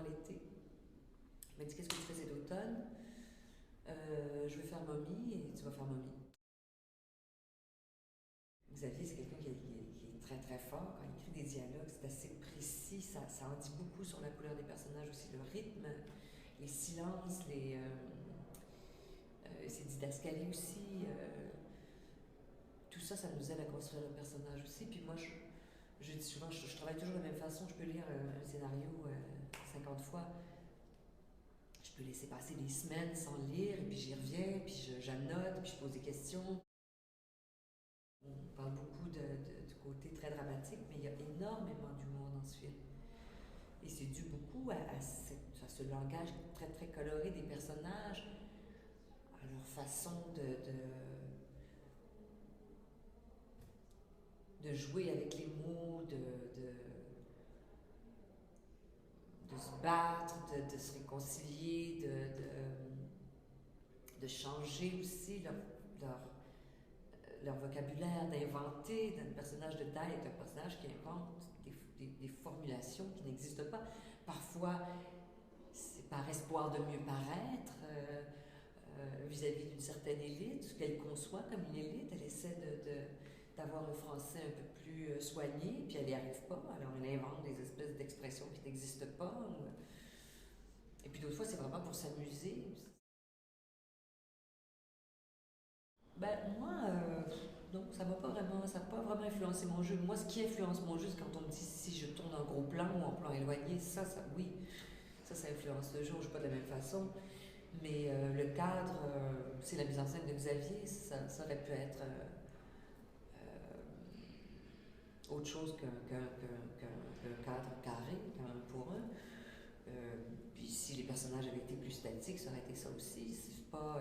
l'été. Il m'a dit, qu'est-ce que tu fais cet automne? Je vais faire momie et tu vas faire momie. Xavier, c'est quelqu'un qui est très très fort. Quand il écrit des dialogues, c'est assez précis. Ça en dit beaucoup sur la couleur des personnages aussi, le rythme, les silences, ses didascalies aussi. Tout ça, ça nous aide à construire le personnage aussi. Puis moi, je dis souvent, je travaille toujours de la même façon. Je peux lire un scénario 50 fois. Je peux laisser passer des semaines sans lire, et puis j'y reviens, puis j'annote, puis je pose des questions. On parle beaucoup du côté très dramatique, mais il y a énormément d'humour dans ce film. Et c'est dû beaucoup à ce langage très très coloré des personnages, à leur façon de jouer avec les mots, de se battre, de se réconcilier, de changer aussi leur, leur vocabulaire, d'inventer. Le personnage de Dai est un personnage qui invente des formulations qui n'existent pas. Parfois, c'est par espoir de mieux paraître vis-à-vis d'une certaine élite, qu'elle conçoit comme une élite. Elle essaie d'avoir un français un peu plus soigné, puis elle n'y arrive pas. Alors elle invente des espèces d'expressions qui n'existent pas. Et puis d'autres fois, c'est vraiment pour s'amuser. Ben, moi, non, ça n'a pas vraiment influencé mon jeu. Moi, ce qui influence mon jeu, c'est quand on me dit si je tourne en gros plan ou en plan éloigné, oui, ça influence le jeu, je joue pas de la même façon. Mais le cadre, c'est la mise en scène de Xavier, ça aurait pu être autre chose qu'un cadre carré, qu'un 1 pour 1. Puis si les personnages avaient été plus statiques, ça aurait été ça aussi. C'est pas.